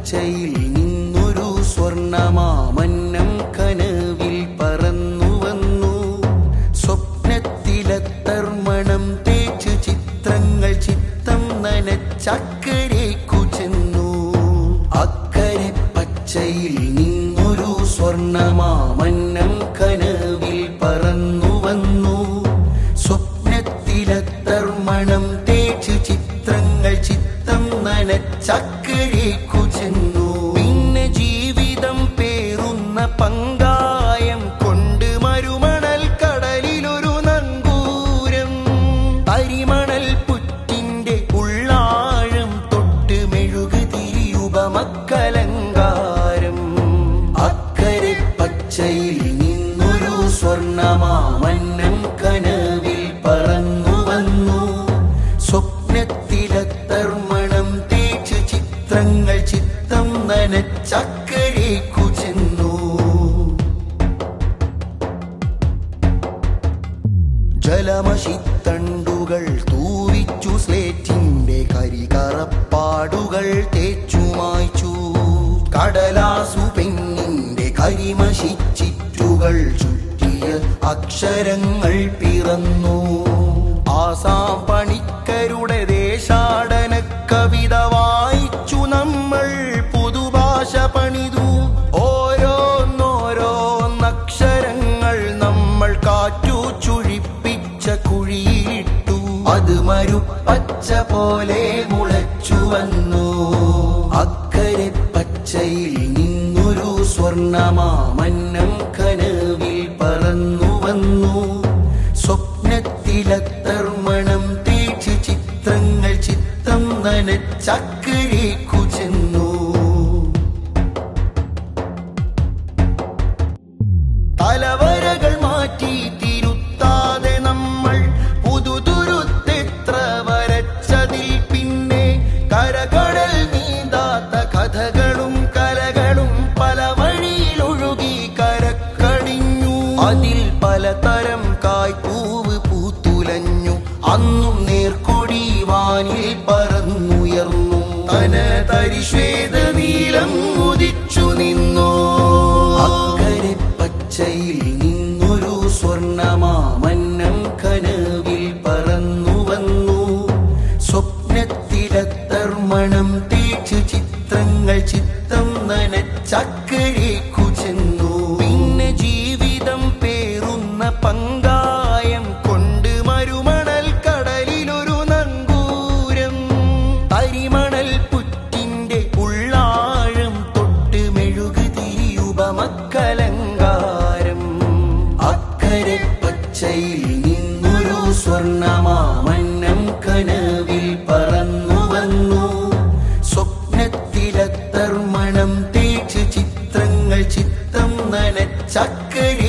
പച്ചയിൽ നിന്നൊരു സ്വർണമാമന്നം കനവിൽ പറന്നു വന്നു. സ്വപ്നത്തിലത്തർമണം തേച്ചു ചിത്രങ്ങൾ ചിത്തം നനച്ചക്കരേക്കു ചെന്നു. അക്കരെ പച്ചയിൽ നിന്നൊരു സ്വർണമാമന്നം കനവിൽ പറന്നു വന്നു. സ്വപ്നത്തിലത്തർമണം തേച്ചു ചിത്രങ്ങൾ ചിത്തം നനച്ചക്കരേക്കു ചെന്നു. പിന്നെ ജീവിതം പേറുന്ന പങ്കായം കൊണ്ട് മരുമണൽ കടലിലൊരു നങ്കൂരം. അരിമണൽ പുറ്റിന്റെ ഉള്ളാഴം തൊട്ട് മെഴുകുതിരിയുപമക്കലങ്കാരം. അക്കരെ പച്ചയിൽ നിന്നൊരു സ്വർണമാമന്നം കനവിൽ പറന്നു വന്നു. സ്വപ്നത്തിലത്തർമണം തേച്ചു ചിത്രങ്ങൾ ചിത്തം നനച്ചക്കരേക്കു ചെന്നു. ജലമഷിത്തണ്ടുകൾ തൂവിച്ചു സ്ലേറ്റിന്റെ കരികറപ്പാടുകൾ തേച്ചു മായ്ച്ചു. കടലാസു പെണ്ണിന്റെ കരിമഷിച്ചിറ്റുകൾ ചുറ്റിയ അക്ഷരങ്ങൾ പിറന്നു. ആസാം പണിക്കരുടെ ദേശാടന കവിത വായിച്ചു നമ്മൾ പുതുഭാഷ പണിതു. ഓരോന്നോരോന്നക്ഷരങ്ങൾ നമ്മൾ കാറ്റു ചുഴിപ്പിച്ച കുഴിയിട്ടു. അത് മരുപ്പച്ച പോലെ മുളച്ചു വന്നു. അക്കരെ പച്ചയിൽ നിന്നൊരു സ്വർണമാമന്നം കനവിൽ പറന്നു വന്നു. സ്വപ്നത്തിലത്തർമണം തേച്ചു ചിത്രങ്ങൾ ചിത്തം നനച്ചക്കരേക്കു ചെന്നു. തലവരകൾ മാറ്റി തിരുത്താതെ നമ്മൾ പുതുതുരുത്തെത്ര വരച്ചതിൽ പിന്നെ കരകടൽ നീന്താത്ത കഥകളും കലകളും പല വഴിയിലൊഴുകി കരക്കടിഞ്ഞു. അതിൽ പലതരം കായ്പൂവ് പൂത്തുലഞ്ഞു. അന്നും നേർക്കൊടി വാനിൽ പറന്നുയർന്നു. തനതരിശ്വേത നീലം ഉദിച്ചു നിന്നു. അക്കരെ പച്ചയിൽ നിന്നൊരു സ്വർണമാമന്നം കനവിൽ പറന്നു വന്നു. സ്വപ്നത്തിലത്തർമണം തേച്ചു ചിത്രങ്ങൾ ചിത്തം നനച്ചക്കരേക്കു ചെന്നു. പിന്നെ ജീവിതം പേറുന്ന പങ്കായം കൊണ്ട് മരുമണൽ കടലിലൊരു നങ്കൂരം. അരിമണൽ പുറ്റിന്റെ ഉള്ളാഴം തൊട്ട് മെഴുകുതിരിയുപമക്കലങ്കാരം. അക്കരെ പച്ചയിൽ നിന്നൊരു സ്വർണമാമന്നം കനവിൽ പറന്നു വന്നു. സ്വപ്നത്തിലത്തർമണം തേച്ചു ചിത്രങ്ങൾ ചിത്തം നനച്ചക്കരേക്കു